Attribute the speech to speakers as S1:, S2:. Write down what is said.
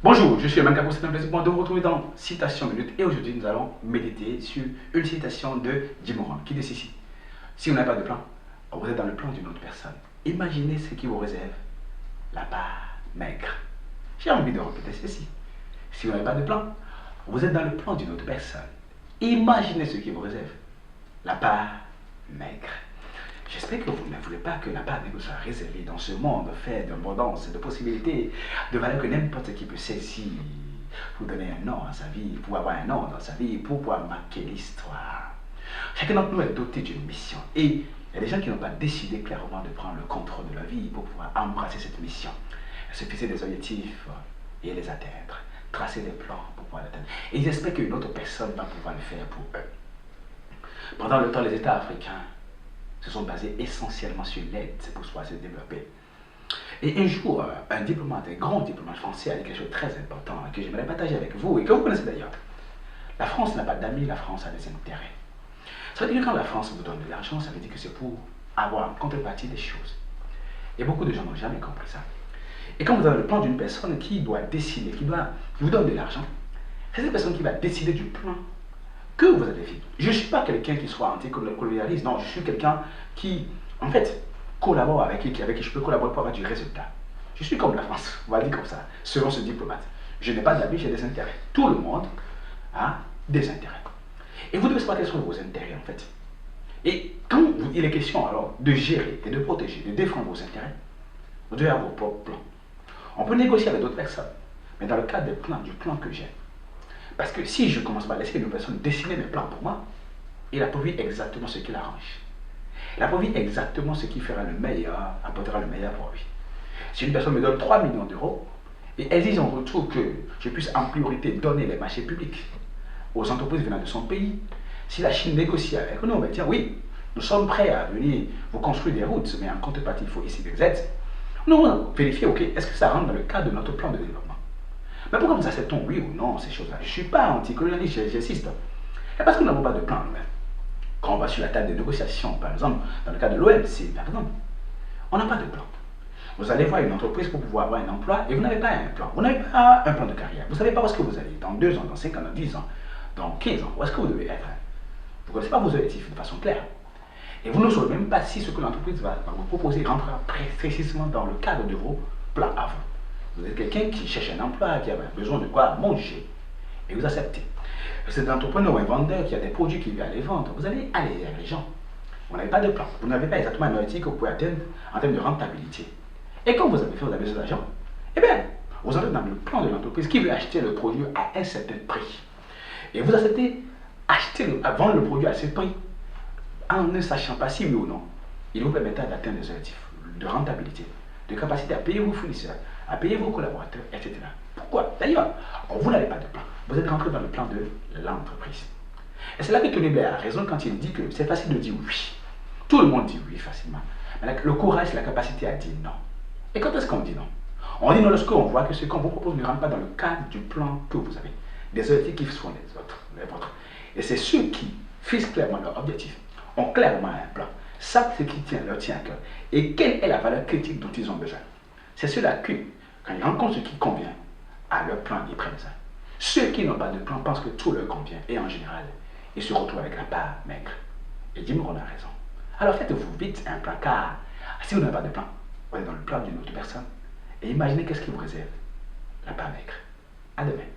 S1: Bonjour, je suis Eman Kapou, c'est un plaisir pour moi de vous retrouver dans Citation Minute et aujourd'hui nous allons méditer sur une citation de Jim Rohn qui dit ceci. Si vous n'avez pas de plan, vous êtes dans le plan d'une autre personne. Imaginez ce qui vous réserve la part maigre. J'ai envie de répéter ceci. Si vous n'avez pas de plan, vous êtes dans le plan d'une autre personne. Imaginez ce qui vous réserve la part maigre. J'espère que vous ne voulez pas que la part maigre soit réservée dans ce monde fait d'abondance, de possibilités, de valeurs que n'importe qui peut saisir pour donner un nom à sa vie, pour avoir un nom dans sa vie, pour pouvoir marquer l'histoire. Chacun d'entre nous est doté d'une mission et il y a des gens qui n'ont pas décidé clairement de prendre le contrôle de leur vie pour pouvoir embrasser cette mission, se fixer des objectifs et les atteindre, tracer des plans pour pouvoir l'atteindre. Et ils espèrent qu'une autre personne va pouvoir le faire pour eux. Pendant le temps, les États africains se sont basés essentiellement sur l'aide pour pouvoir se développer. Et un jour, un diplomate, un grand diplomate français a dit quelque chose de très important que j'aimerais partager avec vous et que vous connaissez d'ailleurs. La France n'a pas d'amis, la France a des intérêts. Ça veut dire que quand la France vous donne de l'argent, ça veut dire que c'est pour avoir en contrepartie des choses. Et beaucoup de gens n'ont jamais compris ça. Et quand vous avez le plan d'une personne qui doit décider, qui vous donne de l'argent, c'est cette personne qui va décider du plan que vous allez vivre. Je ne suis pas quelqu'un qui soit anticolonialiste, non, je suis quelqu'un qui, en fait, collabore avec qui je peux collaborer pour avoir du résultat. Je suis comme la France, on va dire comme ça, selon ce diplomate. Je n'ai pas d'amis, j'ai des intérêts. Tout le monde a des intérêts. Et vous devez savoir quels sont vos intérêts, en fait. Et quand il est question alors de gérer et de protéger, de défendre vos intérêts, vous devez avoir vos propres plans. On peut négocier avec d'autres personnes, mais dans le cadre du plan que j'ai. Parce que si je commence par laisser une personne dessiner mes plans pour moi, il a prévu exactement ce qui l'arrange. Il a prévu exactement ce qui fera le meilleur, apportera le meilleur pour lui. Si une personne me donne 3 millions d'euros, et exige en retour que je puisse en priorité donner les marchés publics aux entreprises venant de son pays, si la Chine négocie avec nous, ben tiens, oui, nous sommes prêts à venir vous construire des routes, mais en contrepartie, il faut ici des aides. Nous allons vérifier, ok, est-ce que ça rentre dans le cadre de notre plan de développement? Mais pourquoi nous acceptons oui ou non ces choses-là? Je ne suis pas anticolonialiste, j'insiste. Et parce que nous n'avons pas de plan nous-mêmes. Quand on va sur la table de négociation, par exemple, dans le cas de l'OMC, par exemple, on n'a pas de plan. Vous allez voir une entreprise pour pouvoir avoir un emploi et vous n'avez pas un plan. Vous n'avez pas un plan de carrière. Vous ne savez pas où est-ce que vous allez dans 2 ans, dans 5 ans, dans 10 ans, dans 15 ans. Où est-ce que vous devez être? Vous ne connaissez pas vos objectifs de façon claire. Et vous ne saurez même pas si ce que l'entreprise va vous proposer rentrera précisément dans le cadre de vos plans à vous. Vous êtes quelqu'un qui cherche un emploi, qui a besoin de quoi manger, et vous acceptez. C'est un entrepreneur ou un vendeur qui a des produits qu'il veut aller vendre. Vous allez aller vers les gens. Vous n'avez pas de plan. Vous n'avez pas exactement un objectif que vous pouvez atteindre en termes de rentabilité. Et quand vous avez fait, vous avez besoin d'argent, eh bien, vous entrez dans le plan de l'entreprise qui veut acheter le produit à un certain prix. Et vous acceptez vendre le produit à ce prix en ne sachant pas si oui ou non il vous permettra d'atteindre des objectifs de rentabilité, de capacité à payer vos fournisseurs, à payer vos collaborateurs, etc. Pourquoi? D'ailleurs, vous n'avez pas de plan. Vous êtes rentré dans le plan de l'entreprise. Et c'est là que Tony Blair a raison quand il dit que c'est facile de dire oui. Tout le monde dit oui facilement. Mais le courage, c'est la capacité à dire non. Et quand est-ce qu'on dit non? On dit non lorsqu'on voit que ce qu'on vous propose ne rentre pas dans le cadre du plan que vous avez. Des objectifs sont les vôtres. Et c'est ceux qui fixent clairement leur objectif, ont clairement un plan, savent ce qui leur tient à cœur et quelle est la valeur critique dont ils ont besoin. C'est ceux-là qui, quand ils rencontrent ce qui convient à leur plan, ils prennent ça. Ceux qui n'ont pas de plan pensent que tout leur convient et en général, ils se retrouvent avec la part maigre. Et Jim Rohn a raison. Alors faites-vous vite un plan car si vous n'avez pas de plan, vous êtes dans le plan d'une autre personne et imaginez qu'est-ce qui vous réserve la part maigre. À demain.